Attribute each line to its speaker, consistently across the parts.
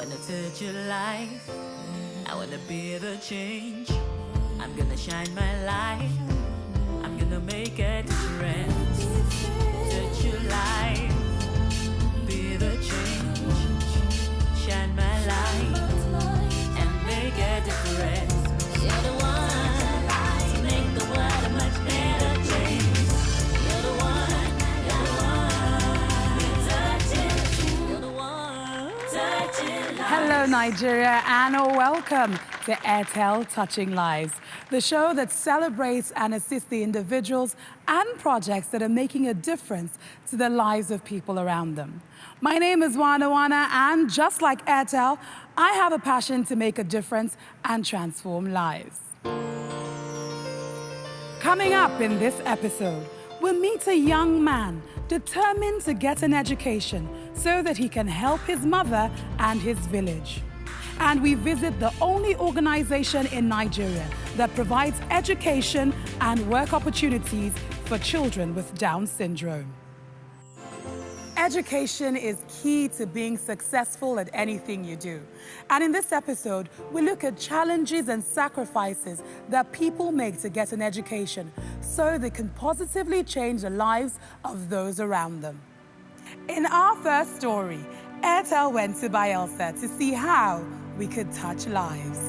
Speaker 1: wanna touch your life. I wanna be the change. I'm gonna shine my light. I'm gonna make a difference. Touch your life. Be the change. Shine my light and make a difference. You're the one to make the world a much better place. You're the one, you're the one. You're the one touching lives.
Speaker 2: Hello, Nigeria, and welcome to Airtel Touching Lives, the show that celebrates and assists the individuals and projects that are making a difference to the lives of people around them. My name is Wana, and just like Airtel, I have a passion to make a difference and transform lives. Coming up in this episode, we'll meet a young man determined to get an education so that he can help his mother and his village. And we visit the only organization in Nigeria that provides education and work opportunities for children with Down syndrome. Education is key to being successful at anything you do. And in this episode, we look at challenges and sacrifices that people make to get an education so they can positively change the lives of those around them. In our first story, Airtel went to Bayelsa to see how we could touch lives.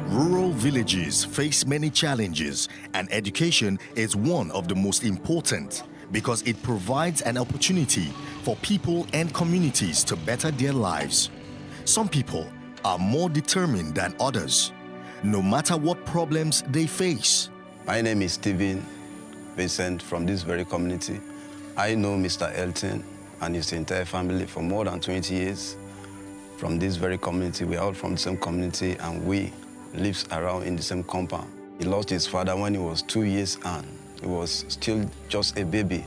Speaker 3: Rural villages face many challenges, and education is one of the most important because it provides an opportunity for people and communities to better their lives. Some people are more determined than others, no matter what problems they face.
Speaker 4: My name is Stephen Vincent from this very community. I know Mr. Elton and his entire family for more than 20 years. From this very community, we are all from the same community, and we live around in the same compound. He lost his father when he was 2 years and he was still just a baby.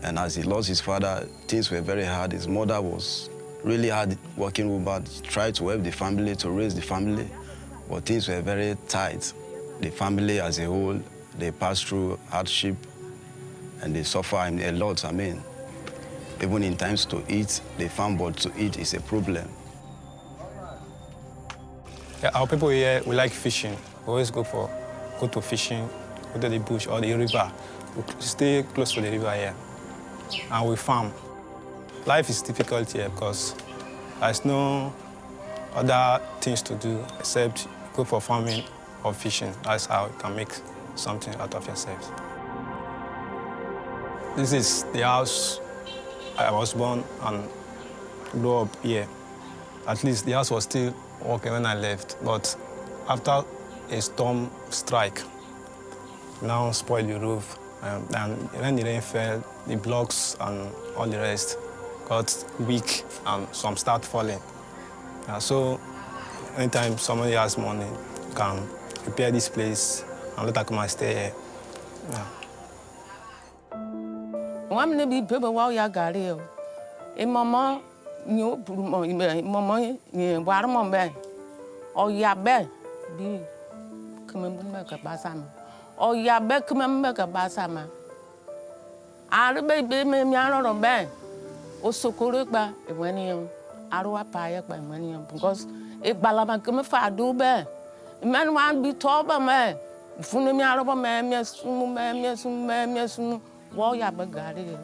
Speaker 4: And as he lost his father, things were very hard. His mother was really hard working woman, tried to help the family, to raise the family, but things were very tight. The family as a whole, they pass through hardship and they suffer a lot. I mean, even in times to eat, they found but to eat is a problem.
Speaker 5: Yeah, our people here, we like fishing. We always go to fishing, go to the bush or the river. We stay close to the river here, and we farm. Life is difficult here because there's no other things to do except go for farming or fishing. That's how you can make something out of yourself. This is the house I was born and grew up here. At least the house was still working when I left, but after a storm strike, now spoiled the roof, and when the rain fell, the blocks and all the rest got weak and some start falling. So anytime somebody has money, you can repair this place and let her come and stay here.
Speaker 6: One may be people while you're Gario. A mama, you mama, you warm bay. Or ya bed be come and make a basama. Or ya bed come and make a basama. I'll be me on bed. Also, Kuruba, a winning Arua Paya by money because if Balama come if I do bear. A man won't be tall by me. Funny out of a man, yes, while ya bagari.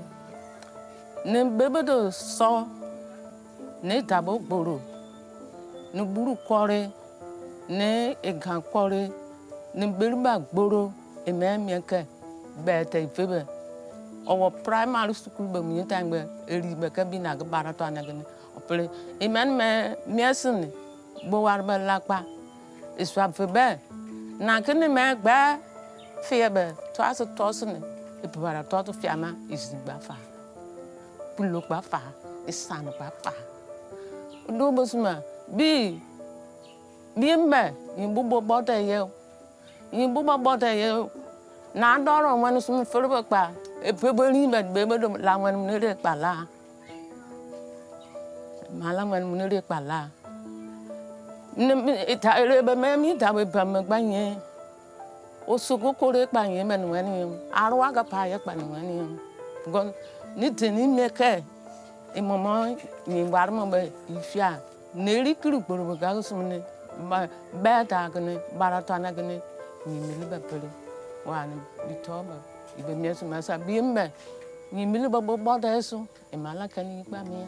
Speaker 6: Name Bebedo saw ne double buru. No buru quarry, ne a can quarry, ne bilba buru, a man yanker, better fever. Our primary school by me time where a Rebecca be like a baraton again. Or a man mercenary, Boarba Lapa, is swap for bear. Now can the man bear fear bear, twice a tossing, a baratot of Fiamma is in Baffa. Look Baffa, is son of Baffa. Dobosma, be in bed, in Bubba Botta Yell. In Bubba Botta Yell. Now, Dora, one is from Philippa, a people leave at Baby Lawan Nere Pala. Malaman Nere Pala. It I remember me that we permit by ye. Osugo kore pa yin men wani arwa ga pa ya pa ni wani gon ni tini meke e mama ni war mo be ifia neri kru gboro ga sumne ba ta gne barata na gne ni mi ba pele wani bitoba ibe mi so ma sa bi mbe ni mi ba bo da so e mala kan ni pa mi.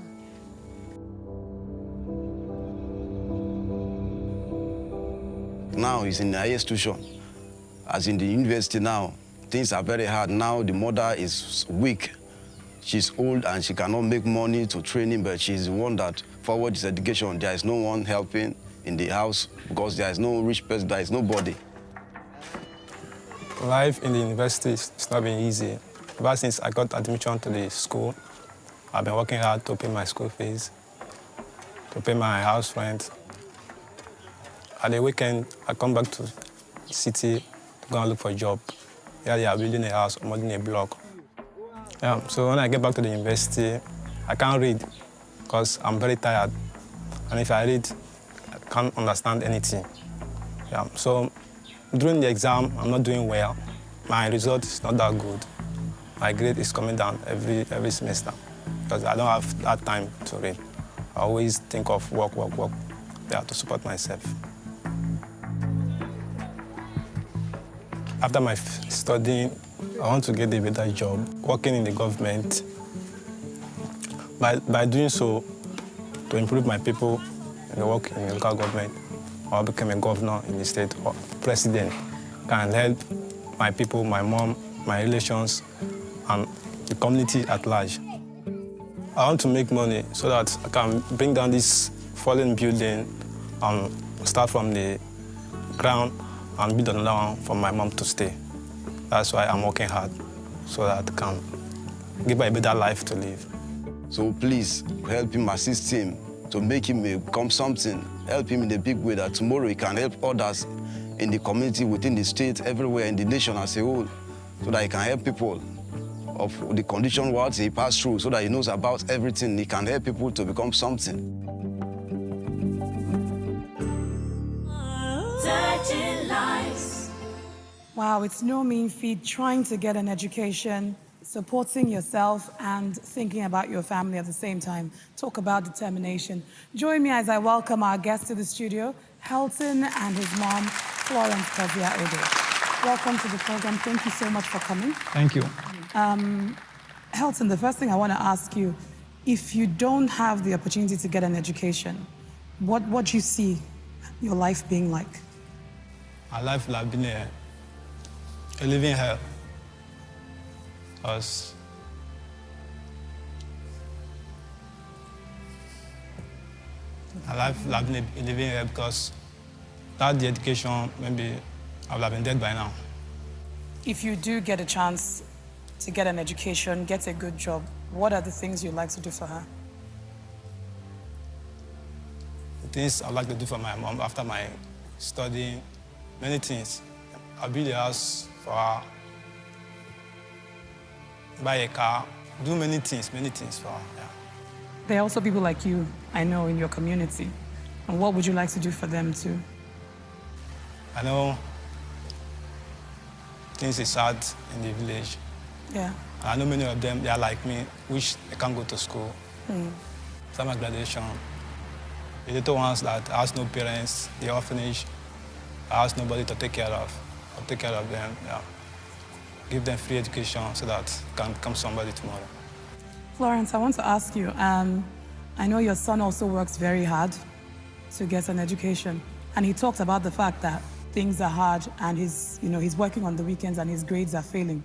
Speaker 4: Now he's in the higher institution. As in the university now, things are very hard. Now the mother is weak. She's old and she cannot make money to train him, but she's the one that forward his education. There is no one helping in the house because there is no rich person, there is nobody.
Speaker 5: Life in the university is not been easy. Ever since I got admission to the school, I've been working hard to pay my school fees, to pay my house rent. At the weekend, I come back to the city to go and look for a job. Yeah, they are building a house, more than a block. Yeah, so when I get back to the university, I can't read because I'm very tired. And if I read, I can't understand anything. Yeah, so during the exam, I'm not doing well. My result is not that good. My grade is coming down every semester because I don't have that time to read. I always think of work, yeah, to support myself. After my studying, I want to get a better job, working in the government. By doing so, to improve my people and work in the local government, or become a governor in the state or president, can help my people, my mom, my relations, and the community at large. I want to make money so that I can bring down this fallen building and start from the ground and build another one for my mom to stay. That's why I'm working hard, so that I can give her a better life to live.
Speaker 4: So please help him, assist him to make him become something. Help him in a big way that tomorrow he can help others in the community, within the state, everywhere, in the nation as a whole, so that he can help people of the condition what he passed through, so that he knows about everything. He can help people to become something.
Speaker 1: Touching lives.
Speaker 2: Wow, it's no mean feat trying to get an education, supporting yourself and thinking about your family at the same time. Talk about determination. Join me as I welcome our guest to the studio, Helton and his mom, Florence Kozia Odo. Welcome to the program. Thank you so much for coming.
Speaker 7: Thank you.
Speaker 2: Helton, the first thing I want to ask you, if you don't have the opportunity to get an education, what do you see your life being like?
Speaker 5: My life will have been a living hell. Because my life will have been a living hell because without the education, maybe I would have been dead by now.
Speaker 2: If you do get a chance to get an education, get a good job, what are the things you'd like to do for her?
Speaker 5: The things I'd like to do for my mom after my studying, many things. I'll build a house for her, buy a car, do many things for her, yeah.
Speaker 2: There are also people like you, I know, in your community. And what would you like to do for them too?
Speaker 5: I know things is hard in the village.
Speaker 2: Yeah.
Speaker 5: I know many of them, they are like me, wish they can't go to school. Summer graduation. The little ones that has no parents, the orphanage, has nobody to take care of. I'll take care of them, yeah. Give them free education so that they can become somebody tomorrow.
Speaker 2: Florence, I want to ask you, I know your son also works very hard to get an education. And he talked about the fact that things are hard and he's working on the weekends and his grades are failing.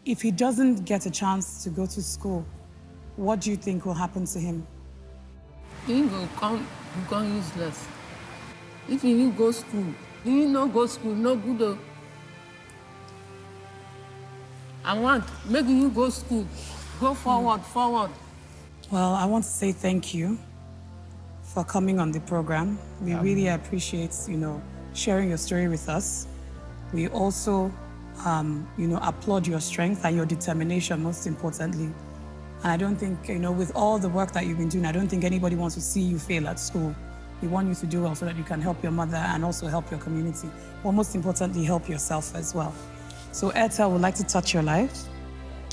Speaker 2: If he doesn't get a chance to go to school, what do you think will happen to him?
Speaker 6: He will become useless. If he go school, he not go school, no good. Though. I want making you go school. Go forward.
Speaker 2: Well, I want to say thank you for coming on the program. We really appreciate, sharing your story with us. We also, applaud your strength and your determination, most importantly. And I don't think, with all the work that you've been doing, I don't think anybody wants to see you fail at school. We want you to do well so that you can help your mother and also help your community, or most importantly, help yourself as well. So Airtel would like to touch your lives,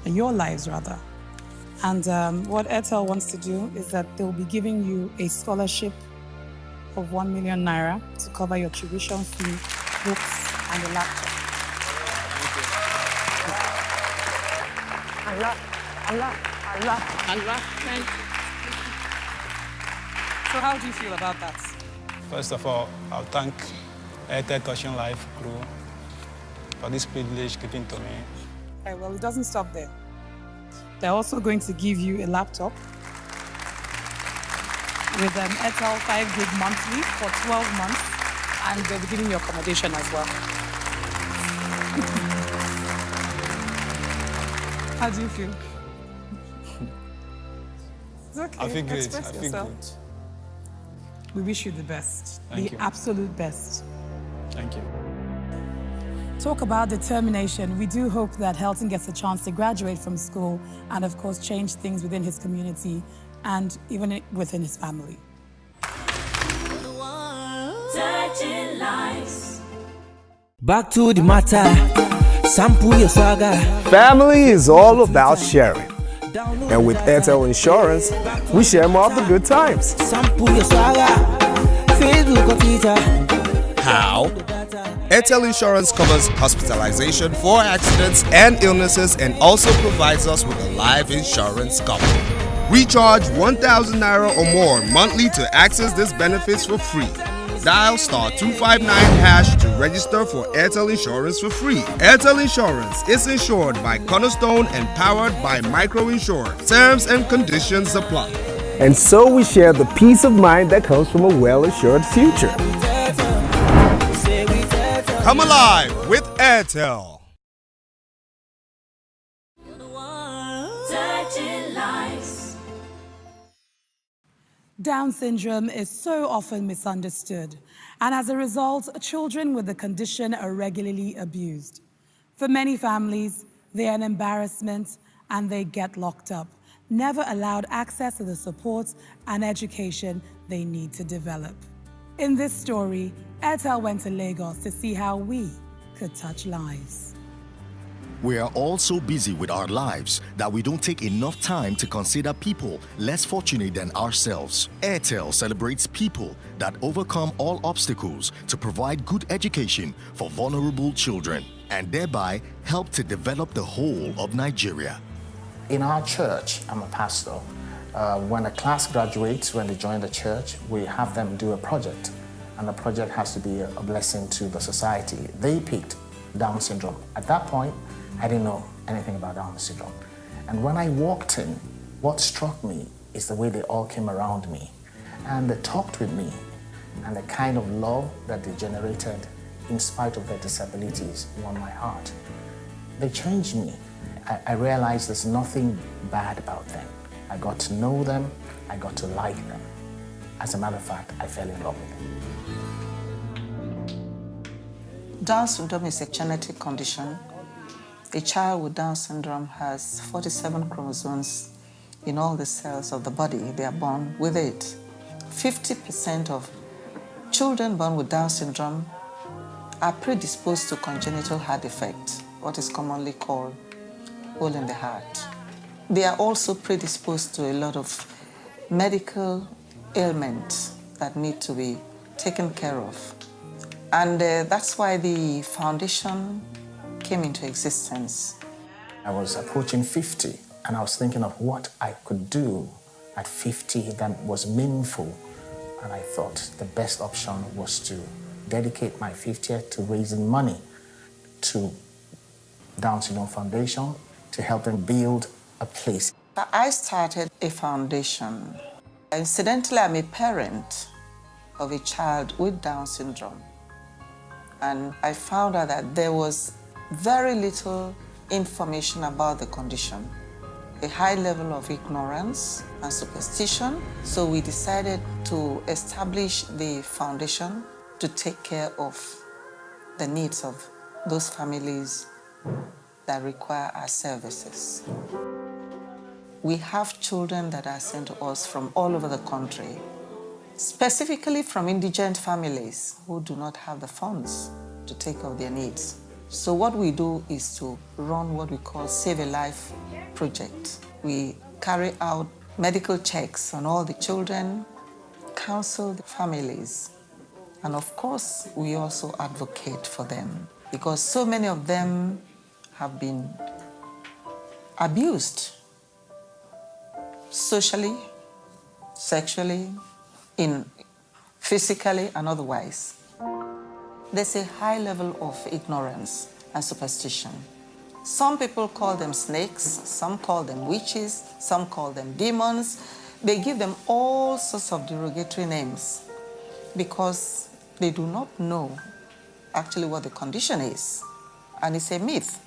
Speaker 2: your lives rather. And what Airtel wants to do is that they'll be giving you a scholarship of 1 million naira to cover your tuition fee, books, and a laptop.
Speaker 6: Allah. Thank you.
Speaker 2: So how do you feel about that?
Speaker 5: First of all, I'll thank Airtel Touching Lives crew for this privilege given to me.
Speaker 2: Okay, well, it doesn't stop there. They're also going to give you a laptop with an Airtel 5 gig monthly for 12 months, and they'll be giving you accommodation as well. How do you feel? It's okay.
Speaker 5: I feel great.
Speaker 2: Express
Speaker 5: I feel
Speaker 2: yourself.
Speaker 5: great.
Speaker 2: We wish you the best,
Speaker 5: Thank
Speaker 2: the
Speaker 5: you.
Speaker 2: absolute best.
Speaker 5: Thank you.
Speaker 2: Talk about determination. We do hope that Helton gets a chance to graduate from school and, of course, change things within his community and even within his family.
Speaker 1: Touching lives.
Speaker 7: Back to the matter. Sample your swagger.
Speaker 8: Family is all about sharing. And with Airtel Insurance, we share more of the good times.
Speaker 7: Sample your swagger. Facebook or Twitter.
Speaker 9: How? Airtel Insurance covers hospitalization for accidents and illnesses and also provides us with a life insurance cover. Recharge 1,000 naira or more monthly to access these benefits for free. Dial *259# to register for Airtel Insurance for free. Airtel Insurance is insured by Cornerstone and powered by Micro-Insure. Terms and conditions apply.
Speaker 8: And so we share the peace of mind that comes from a well-assured future.
Speaker 9: Come alive with Airtel.
Speaker 1: Touching lives.
Speaker 2: Down syndrome is so often misunderstood, and as a result, children with the condition are regularly abused. For many families, they are an embarrassment and they get locked up, never allowed access to the support and education they need to develop. In this story, Airtel went to Lagos to see how we could touch lives.
Speaker 3: We are all so busy with our lives that we don't take enough time to consider people less fortunate than ourselves. Airtel celebrates people that overcome all obstacles to provide good education for vulnerable children and thereby help to develop the whole of Nigeria.
Speaker 10: In our church, I'm a pastor. When a class graduates, when they join the church, we have them do a project. And the project has to be a blessing to the society. They picked Down syndrome. At that point, I didn't know anything about Down syndrome. And when I walked in, what struck me is the way they all came around me. And they talked with me. And the kind of love that they generated in spite of their disabilities won my heart. They changed me. I realized there's nothing bad about them. I got to know them. I got to like them. As a matter of fact, I fell in love with them.
Speaker 11: Down syndrome is a genetic condition. A child with Down syndrome has 47 chromosomes in all the cells of the body. They are born with it. 50% of children born with Down syndrome are predisposed to congenital heart defect, what is commonly called hole in the heart. They are also predisposed to a lot of medical ailments that need to be taken care of. And that's why the foundation came into existence.
Speaker 10: I was approaching 50, and I was thinking of what I could do at 50 that was meaningful. And I thought the best option was to dedicate my 50th to raising money to Down Syndrome Foundation to help them build a place.
Speaker 11: I started a foundation. Incidentally, I'm a parent of a child with Down syndrome. And I found out that there was very little information about the condition, a high level of ignorance and superstition. So we decided to establish the foundation to take care of the needs of those families that require our services. We have children that are sent to us from all over the country. specifically from indigent families who do not have the funds to take care of their needs. So what we do is to run what we call Save a Life project. We carry out medical checks on all the children, counsel the families, and of course, we also advocate for them because so many of them have been abused socially, sexually, physically, and otherwise. There's a high level of ignorance and superstition. Some people call them snakes, some call them witches, some call them demons. They give them all sorts of derogatory names because they do not know actually what the condition is. And it's a myth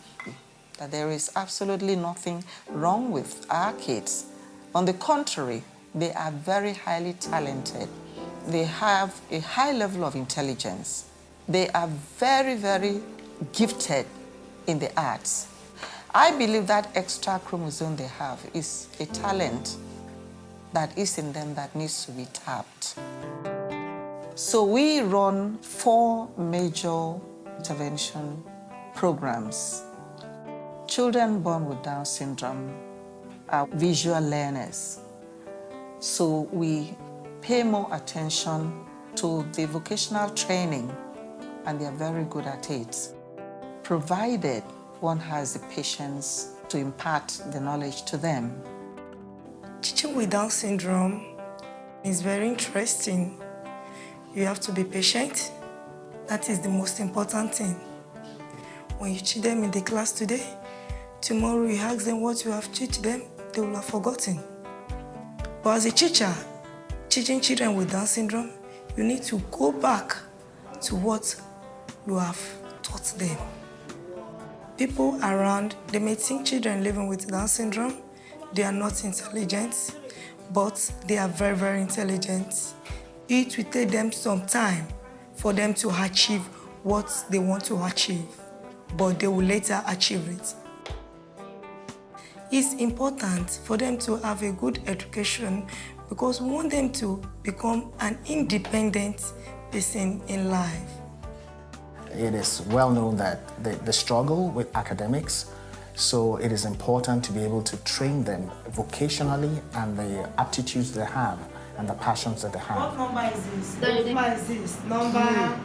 Speaker 11: that there is absolutely nothing wrong with our kids. On the contrary, they are very highly talented. They have a high level of intelligence. They are very, very gifted in the arts. I believe that extra chromosome they have is a talent that is in them that needs to be tapped. So we run 4 major intervention programs. Children born with Down syndrome are visual learners. So we pay more attention to the vocational training, and they are very good at it, provided one has the patience to impart the knowledge to them.
Speaker 12: Teaching with Down syndrome is very interesting. You have to be patient. That is the most important thing. When you teach them in the class today, tomorrow you ask them what you have taught them, they will have forgotten. But as a teacher, teaching children with Down syndrome, you need to go back to what you have taught them. People around, they may think children living with Down syndrome, they are not intelligent, but they are very, very intelligent. It will take them some time for them to achieve what they want to achieve, but they will later achieve it. It's important for them to have a good education because we want them to become an independent person in life.
Speaker 10: It is well known that they struggle with academics, so it is important to be able to train them vocationally and the aptitudes they have and the passions that they have.
Speaker 12: What number is this? What number is this? Number...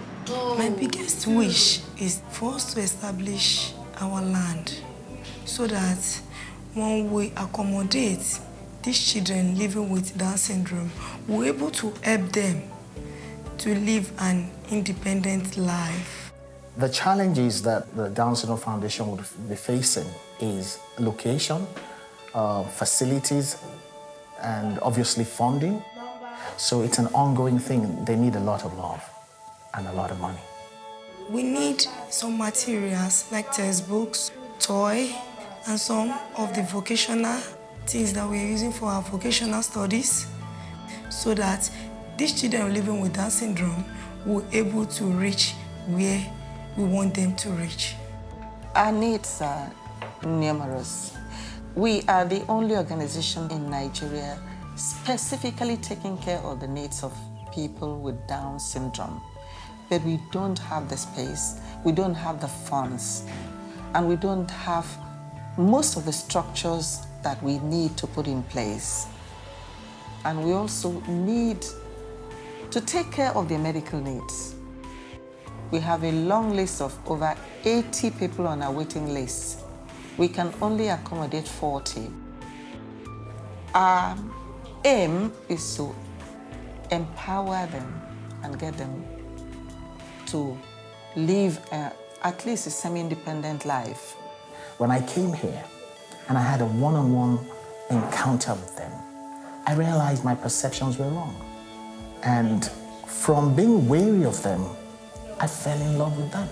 Speaker 12: My biggest wish is for us to establish our land so that when we accommodate these children living with Down syndrome, we're able to help them to live an independent life.
Speaker 10: The challenges that the Down Syndrome Foundation would be facing is location, facilities, and obviously funding. So it's an ongoing thing. They need a lot of love and a lot of money.
Speaker 12: We need some materials like textbooks, toy, and some of the vocational things that we're using for our vocational studies so that these children living with Down syndrome will be able to reach where we want them to reach.
Speaker 11: Our needs are numerous. We are the only organization in Nigeria specifically taking care of the needs of people with Down syndrome. But we don't have the space, we don't have the funds, and we don't have most of the structures that we need to put in place. And we also need to take care of their medical needs. We have a long list of over 80 people on our waiting list. We can only accommodate 40. Our aim is to empower them and get them to live at least a semi-independent life.
Speaker 10: When I came here and I had a one-on-one encounter with them, I realized my perceptions were wrong. And from being wary of them, I fell in love with them.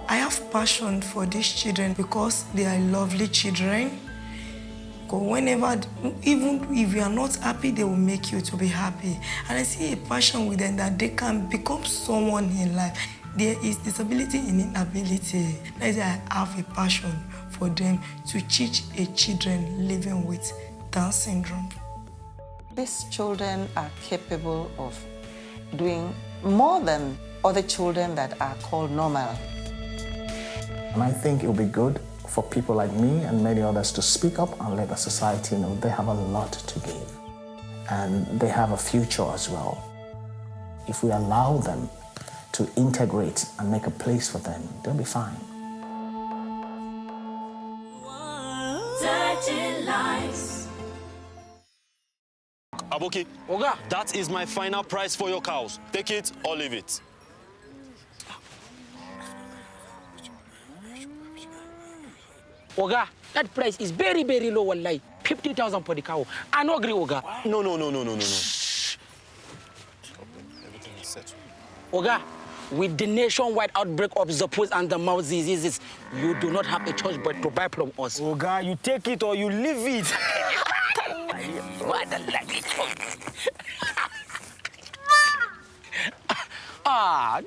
Speaker 12: I have passion for these children because they are lovely children. Because whenever, even if you are not happy, they will make you to be happy. And I see a passion with them that they can become someone in life. There is disability in inability. That's why I have a passion for them to teach children living with Down syndrome.
Speaker 11: These children are capable of doing more than other children that are called normal.
Speaker 10: And I think it would be good for people like me and many others to speak up and let the society know they have a lot to give. And they have a future as well. If we allow them to integrate and make a place for them, they'll be fine.
Speaker 1: Touching lives.
Speaker 13: Aboki, Oga, that is my final price for your cows. Take it or leave it.
Speaker 14: Oga, that price is very, very low, wallahi. 50,000 for the cow. I no agree, Oga.
Speaker 13: No. Shh. Everything is settled.
Speaker 14: Oga, with the nationwide outbreak of Zopus and the mouth diseases, you do not have a choice but to buy from us.
Speaker 7: Oga, you take it or you leave it.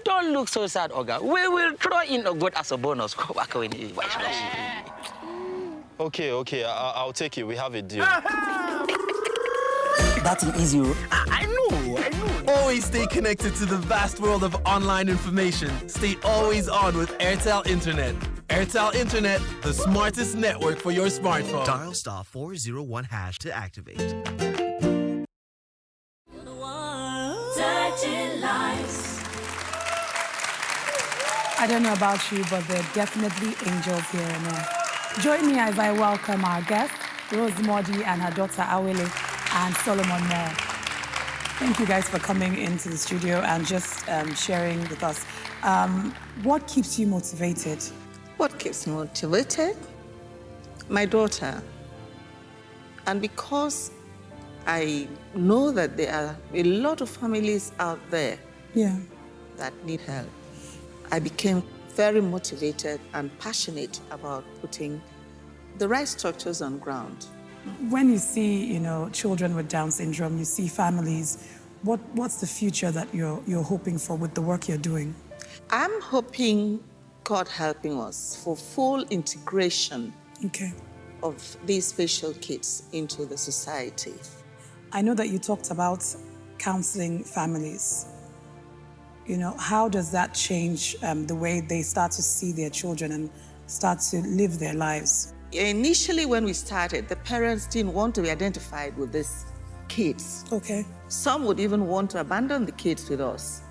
Speaker 14: Don't look so sad, Oga. We will throw in a goat as a bonus.
Speaker 13: Okay, I'll take it. We have a deal.
Speaker 7: That's easy.
Speaker 14: I know.
Speaker 15: Always stay connected to the vast world of online information. Stay always on with Airtel Internet. Airtel Internet, the smartest network for your smartphone.
Speaker 16: Dial *401# to activate.
Speaker 1: Touching lives.
Speaker 2: I don't know about you, but there are definitely angels here and there. Join me as I welcome our guests, Rose Modi and her daughter Awele and Solomon Moore. Thank you guys for coming into the studio and just sharing with us. What keeps you motivated?
Speaker 11: What keeps me motivated? My daughter. And because I know that there are a lot of families out there that need help, I became very motivated and passionate about putting the right structures on ground.
Speaker 2: When you see, children with Down syndrome, you see families, what's the future that you're hoping for with the work you're doing?
Speaker 11: I'm hoping, God helping us, for full integration of these special kids into the society.
Speaker 2: I know that you talked about counseling families. How does that change the way they start to see their children and start to live their lives?
Speaker 11: Initially, when we started, the parents didn't want to be identified with these kids.
Speaker 2: Okay.
Speaker 11: Some would even want to abandon the kids with us.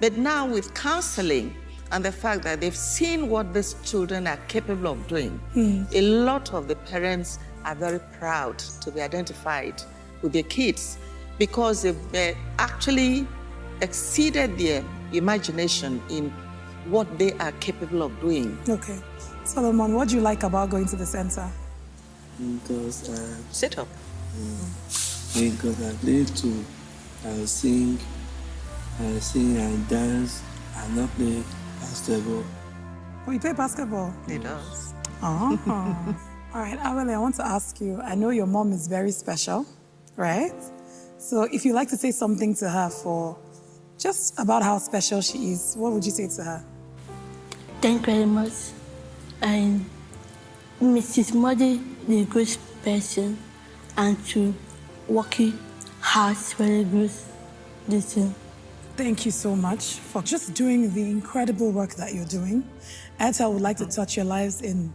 Speaker 11: But now with counseling and the fact that they've seen what these children are capable of doing, a lot of the parents are very proud to be identified with their kids because they've actually exceeded their imagination in what they are capable of doing.
Speaker 2: Okay. Solomon, what do you like about going to the center?
Speaker 17: Because
Speaker 11: sit up.
Speaker 17: Because I play to sing and dance and not play basketball.
Speaker 2: Oh, you play basketball?
Speaker 11: He does.
Speaker 2: Oh. All right, Awele, I want to ask you, I know your mom is very special, right? So if you'd like to say something to her for just about how special she is, what would you say to her?
Speaker 18: Thank you very much. And Mrs. Modi is a good person and to working hard very good.
Speaker 2: Thank you so much for just doing the incredible work that you're doing. Airtel would like to touch your lives in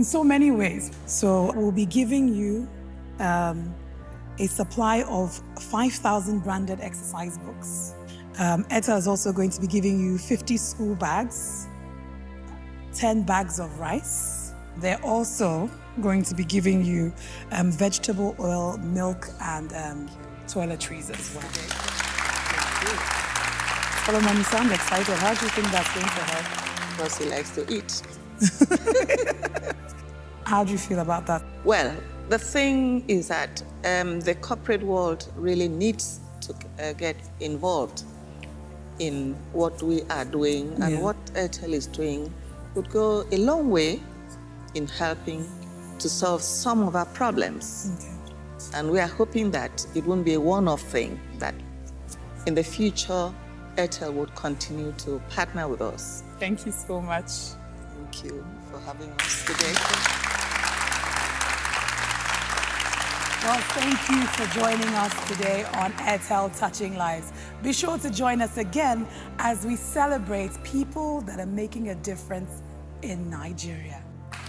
Speaker 2: so many ways. So we'll be giving you a supply of 5,000 branded exercise books. Airtel is also going to be giving you 50 school bags, 10 bags of rice. They're also going to be giving you vegetable oil, milk, and toiletries as well. Solomon, you sound excited. How do you think that's going to help?
Speaker 11: Because he likes to eat.
Speaker 2: How do you feel about that?
Speaker 11: Well, the thing is that the corporate world really needs to get involved in what we are doing, and what Airtel is doing would go a long way in helping to solve some of our problems. And we are hoping that it won't be a one-off thing, that in the future, Airtel would continue to partner with us.
Speaker 2: Thank you so much.
Speaker 11: Thank you for having us today.
Speaker 2: Well, thank you for joining us today on Airtel Touching Lives. Be sure to join us again as we celebrate people that are making a difference in Nigeria.
Speaker 1: I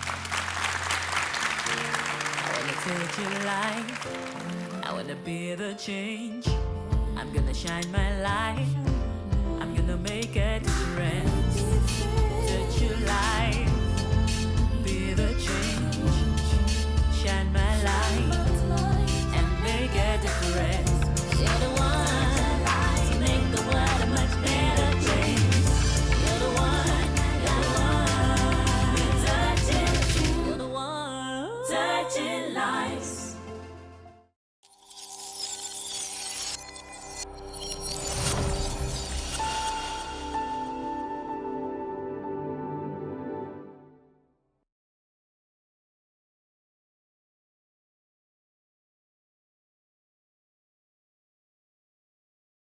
Speaker 1: wanna touch your life. I wanna be the change. I'm gonna shine my light. I'm gonna make it